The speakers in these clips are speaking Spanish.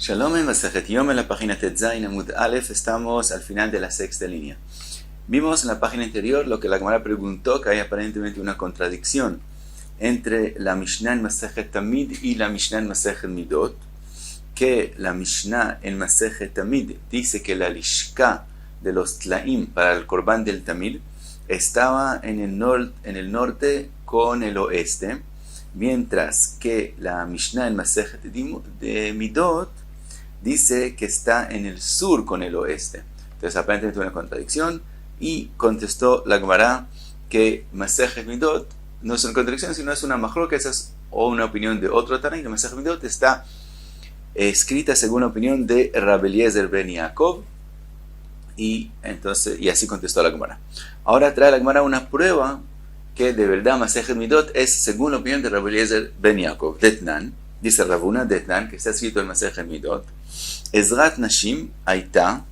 Shalom en Masejet Yom, en la página Tetzain Amud Aleph, estamos al final de la sexta línea. Vimos en la página anterior lo que la Gemara preguntó, que hay aparentemente una contradicción entre la Mishnah en Masejet Tamid y la Mishnah en Masejet Midot, que la Mishnah en Masejet Tamid dice que la lishka de los tlaim para el Korban del Tamid estaba en el norte con el oeste, mientras que la Mishnah en Masejet de Midot dice que está en el sur con el oeste. Entonces aparentemente una contradicción, y contestó la Gemara que Masejet Midot no es una contradicción, sino es una mahloket o una opinión de otro Tana, y la Masejet Midot está escrita según la opinión de Rabbi Eliezer ben Yaakov, y así contestó la Gemara. Ahora trae la Gemara una prueba que de verdad Masejet Midot es según la opinión de Rabbi Eliezer ben Yaakov. Detnan, dice Ravuna Detnan, que está escrito en Masejet Midot, Ezrat Nashim Aita,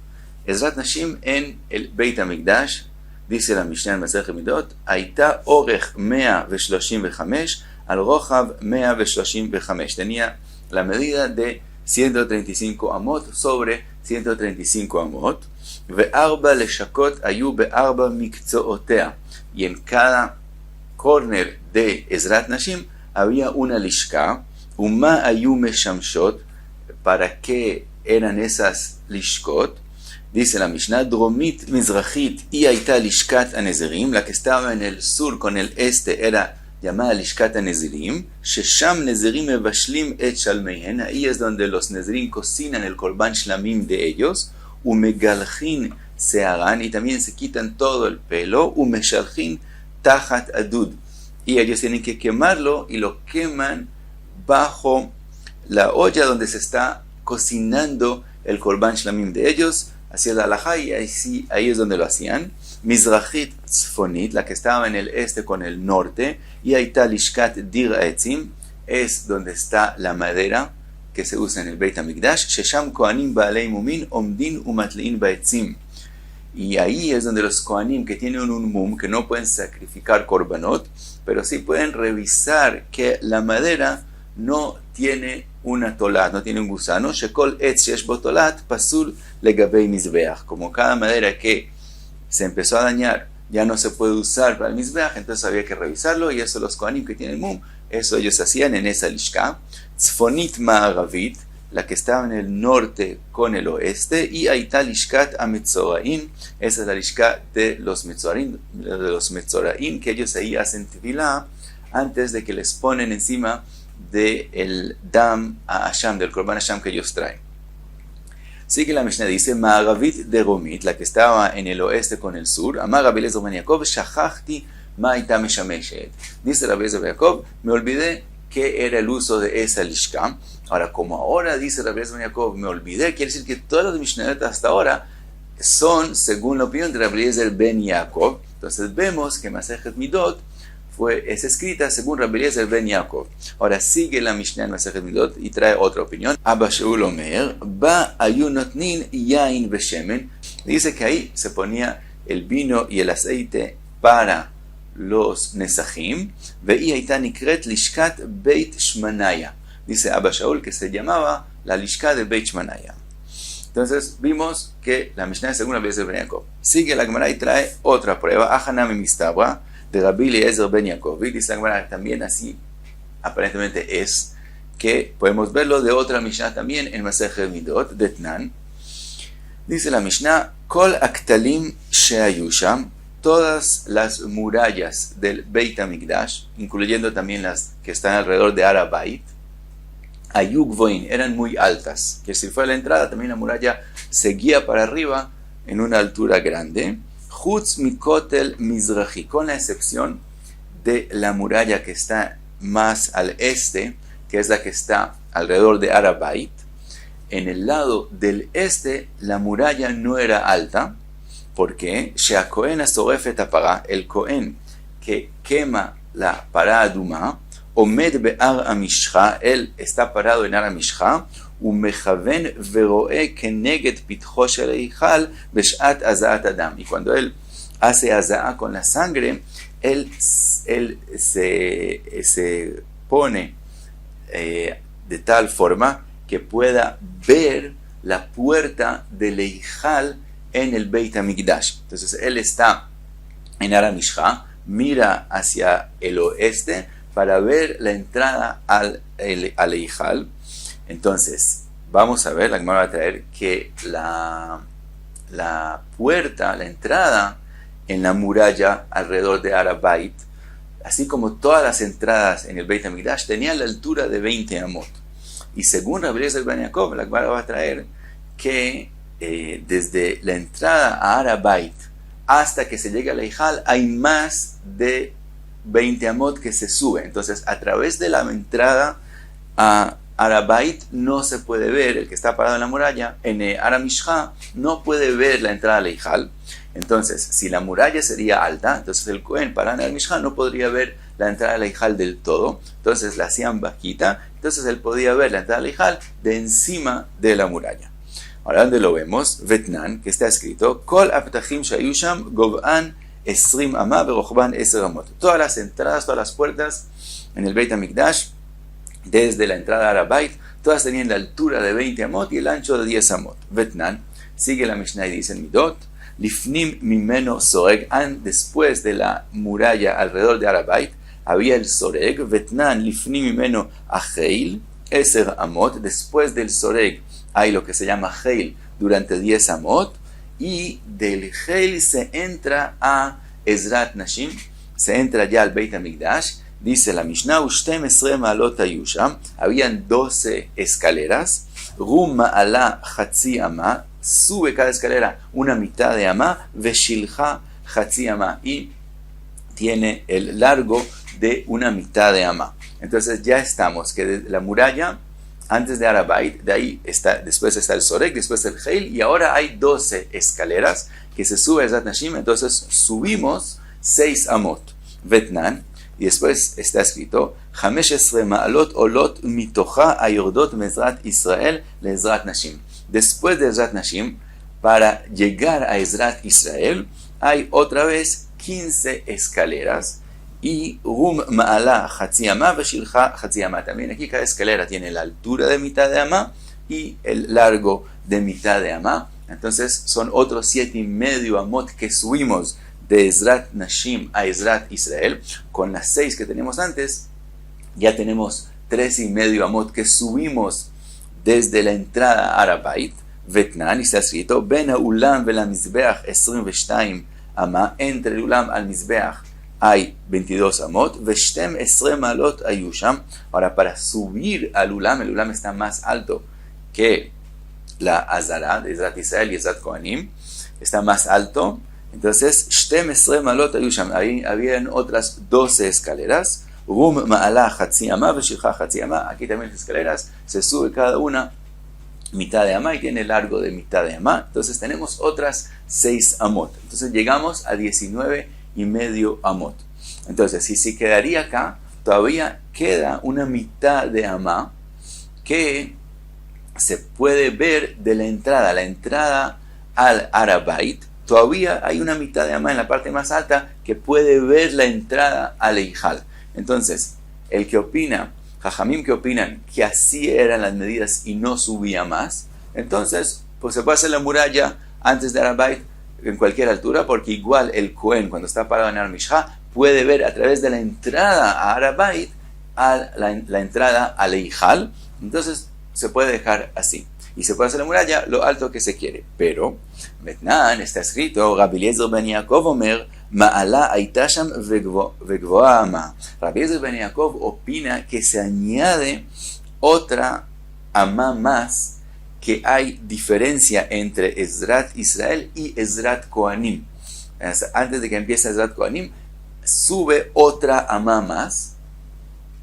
Ezrat Nashim en el Beit HaMikdash, dice la Mishnah en Masejet Midot, Aita Orech 135 al Rochav 135. Tenía la medida de 135 amot sobre 135 amot, Ve'arba leshakot ayu be'arba miktzootea, y en cada corner de Ezrat Nashim había una lishka. Uma ayu meshamshot, ¿para qué eran esas lishkot? Dice la Mishnah, Dromit Mizrachit y Aita Lishkat Anezirim, la que estaba en el sur con el este era llamada Lishkat Anezirim, Shesham Nezirim Evashlim et Shalmeihen, ahí es donde los Nezirim cocinan el Korban Shlamim de ellos, Umegalchin Searan, y también se quitan todo el pelo, Umeshalchin Tajat Adud, y ellos tienen que quemarlo y lo queman bajo la olla donde se está cocinando el Korban Shlamim de ellos. Así es la halajá, y ahí es donde lo hacían. Mizrachit Tzfonit, la que estaba en el este con el norte, y Aita Lishkat Dir Etzim, es donde está la madera que se usa en el Beit HaMikdash, Shesham Kohanim Baalei Mumin Omdin Umatlein Baetzim, y ahí es donde los Kohanim que tienen un mum, que no pueden sacrificar korbanot, pero sí pueden revisar que la madera no tiene una tolat, no tiene un gusano. Shekol etz shesh bo tolat pasul legabei mizbeach. Como cada madera que se empezó a dañar ya no se puede usar para el mizbeach, entonces había que revisarlo, y eso los kohanim que tienen mum, eso ellos hacían en esa lishka. Tzfonit ma'aravit, la que estaba en el norte con el oeste, y Aita lishkat ametzoraim, esa es la lishka de los metzoraim, que ellos ahí hacen tevilá antes de que les ponen encima del dam a Hashem, del Korban Hashem que ellos traen. Sigue la Mishnah, dice Ma'aravit de Romit, la que estaba en el oeste con el sur. Amar Rabbi Eliezer ben Yaakov, Shachachti ma'ita meshameshet. Dice Rabbi Eliezer ben Yaakov, me olvidé qué era el uso de esa lishka. Ahora, como ahora dice Rabbi Eliezer ben Yaakov, me olvidé, quiere decir que todas las Mishnayot hasta ahora son según la opinión de Rabbi Eliezer ben Yaakov. Entonces vemos que Masejet Midot es escrita según Rabbi Eliezer ben Yaakov. Ahora sigue la Mishnah en Masejet Midot y trae otra opinión. Abba Shaul Omer, Ba ayunotnin yain beshemen. Dice que ahí se ponía el vino y el aceite para los nesachim. Ve'i aita nikret lishkat beit shmanaya. Dice Abba Shaul que se llamaba la lishka de beit shmanaya. Entonces vimos que la Mishnah es según Rabbi Eliezer ben Yaakov. Sigue la Gemara y trae otra prueba. Achanami mistabra de Rabbi Eliezer ben Yaakov. Dice la Gemara también así aparentemente es, que podemos verlo de otra Mishnah también en Masejet Midot, Detnan. Dice la Mishnah, Kol aktalim shehayu sham, todas las murallas del Beit HaMikdash, incluyendo también las que están alrededor de Har HaBayit, ayu gvoin, eran muy altas, que si fue a la entrada también la muralla seguía para arriba en una altura grande. Chutz mikotel mizrahi, con la excepción de la muralla que está más al este, que es la que está alrededor de Har HaBayit. En el lado del este la muralla no era alta. ¿Por qué? Shehakohen asorefet hapara, el Kohen que quema la pará aduma, omed be'ar hamishcha, él está parado en Har HaMishcha, umechaven veroe keneged pitcho shel eichal beshat azaat adam, y cuando él hace azaa con la sangre, él se pone de tal forma que pueda ver la puerta del Eijal en el Beit HaMikdash. Entonces él está en Ara Mishcha, mira hacia el oeste para ver la entrada al Eijal. Entonces vamos a ver, la Gemara va a traer que la puerta, la entrada en la muralla alrededor de Arabait, así como todas las entradas en el Beit HaMikdash, tenían la altura de 20 amot. Y según Rabbi Eliezer ben Yaakov, la Gemara va a traer que desde la entrada a Arabait hasta que se llegue al Eijal hay más de 20 amot que se sube. Entonces, a través de la entrada a Arabait no se puede ver, el que está parado en la muralla, en Ara Mishcha, no puede ver la entrada al Eijal. Entonces, si la muralla sería alta, entonces el Cohen parado en Ara Mishcha no podría ver la entrada al Eijal del todo. Entonces la hacían bajita, entonces él podía ver la entrada al Eijal de encima de la muralla. Ahora, ¿dónde lo vemos? Vetnan, que está escrito, Kol aptachim shayusham gov'an esrim amah verochban 10 amot. Todas las entradas, todas las puertas en el Beit HaMikdash, desde la entrada a Arabait, todas tenían la altura de 20 amot y el ancho de 10 amot. Vetnan, sigue la Mishnah y dice en Midot, Lifnim mimeno soreg, después de la muralla alrededor de Arabait, había el soreg, Vetnan lifnim mimeno acheil, 10 amot, después del soreg hay lo que se llama heil durante 10 amot, y del heil se entra a Ezrat Nashim, se entra ya al Beit HaMikdash. Dice la Mishnah, Ushtem esre ma'alot hayu sham, habían 12 escaleras, Rum ma'ala chatzi amah, sube cada escalera una mitad de amah, Veshilcha chatzi amah, y tiene el largo de una mitad de amah. Entonces ya estamos, que de la muralla, antes de Arabait, de ahí está, después está el Sorek, después el Heil, y ahora hay 12 escaleras que se sube a Ezrat Nashim, entonces subimos 6 amot, Vetnan, y después está escrito, 15 ma'alot olot mitocha ayordot mezrat Israel le Ezrat Nashim. Después de Ezrat Nashim, para llegar a Ezrat Israel, hay otra vez 15 escaleras, y Rum ma'ala chatzi amah veshilcha chatzi amah. También aquí cada escalera tiene la altura de mitad de amah y el largo de mitad de amah. Entonces son otros 7,5 amot que subimos de Ezrat Nashim a Ezrat Israel. Con las 6 que teníamos antes, ya tenemos 3,5 amot que subimos desde la entrada a Arabait. Vetnan, y está escrito, Ben ha'ulam ve'la mizbeach 22 amah, entre el ulam al mizbeach hay 22 amot, Veshtem esre ma'alot hayu sham. Ahora, para subir al ulam, el ulam está más alto que la azara de Ezrat Israel y Ezrat Kohanim, está más alto. Entonces, Shtem esre ma'alot hayu sham, ahí habían otras 12 escaleras, Rum ma'ala chatzi amah veshilcha chatzi amah. Aquí también las escaleras se sube cada una mitad de amah y tiene largo de mitad de amah. Entonces tenemos otras 6 amot. Entonces llegamos a 19,5 amot. Entonces, si quedaría acá, todavía queda una mitad de amah que se puede ver de la entrada al Arabait. Todavía hay una mitad de amah en la parte más alta que puede ver la entrada al Eijal. Entonces, el que opina, Jajamim que opinan que así eran las medidas y no subía más, entonces, pues se puede hacer la muralla antes de Arabait en cualquier altura, porque igual el Cohen, cuando está parado en Ar Mishcha, puede ver a través de la entrada a Arabait a la entrada al Eijal. Entonces se puede dejar así y se puede hacer la muralla lo alto que se quiere. Pero Vetnan, está escrito, Rabbi Eliezer ben Yaakov omer ma'ala hayta sham vegvoa amah. Rabbi Eliezer ben Yaakov opina que se añade otra amah más, que hay diferencia entre Ezrat Israel y Ezrat Kohanim. Antes de que empiece Ezrat Kohanim, sube otra amah más.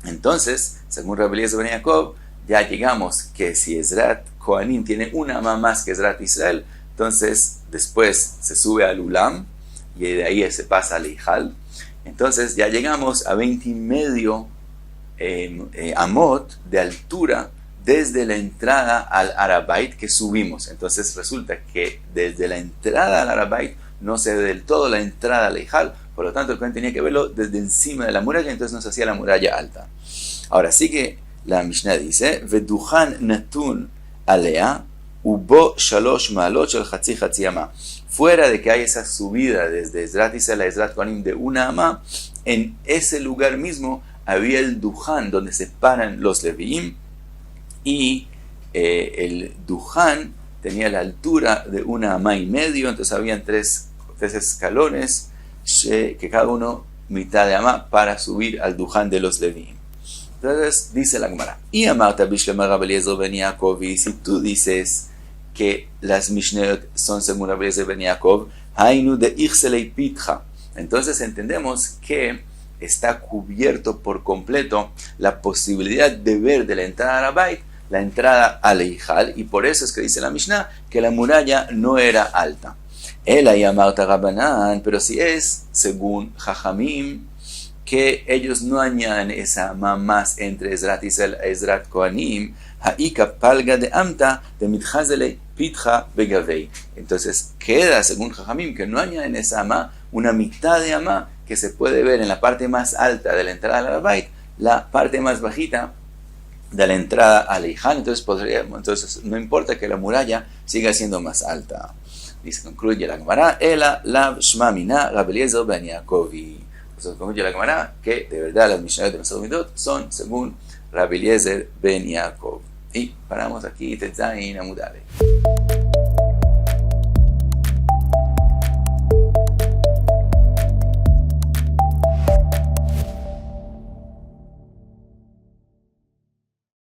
Entonces, según Rabbi Eliezer ben Yaakov, ya llegamos que si Ezrat Kohanim tiene una amah más que Ezrat Israel, entonces después se sube al Ulam y de ahí se pasa al Eijal. Entonces ya llegamos a 20,5 amot de altura desde la entrada al Arabait que subimos. Entonces resulta que desde la entrada al Arabait no se ve del todo la entrada al Eijal, por lo tanto el Cohen tenía que verlo desde encima de la muralla, entonces nos hacía la muralla alta. Ahora sigue la Mishnah dice, Veduchan natun alea, ubo shalosh maalot shel chatzi chatzi ama. Fuera de que hay esa subida desde Ezrat Israel a Ezrat Kohanim de una ama, en ese lugar mismo había el Dujan donde se paran los Leviim, y el Dujan tenía la altura de una ama y medio, entonces habían tres escalones, que cada uno mitad de ama, para subir al Dujan de los Leviim. Entonces dice la Gemara, y Amarta Bishlemar Rabbi Eliezer ben Yaakov, y si tú dices que las Mishnayot son según Rabbi Eliezer ben Yaakov, Hainu de Ixelei Pitcha, entonces entendemos que está cubierto por completo la posibilidad de ver de la entrada a la Bait, la entrada al Eijal, y por eso es que dice la Mishnah que la muralla no era alta. Ela y Amarta Rabbanan, pero si es según Jajamim, que ellos no añaden esa ama más entre Ezrat Israel a Ezrat Kohanim, Ha'ika palga de amta de mitchazele pitcha begavei. Entonces queda, según Jajamim, que no añaden esa ama, una mitad de ama que se puede ver en la parte más alta de la entrada al Bait, la parte más bajita de la entrada al Eijal. Entonces no importa que la muralla siga siendo más alta. Dice, concluye la Gemara, Ela lav shma mina Rabbi Eliezer ben Yaakovi. Entonces concluye la Gemara que de verdad las Mishnayot de Masechet Midot son según Rabbi Eliezer ben Yaakov. Y paramos aquí, Tetzain Amud Aleph.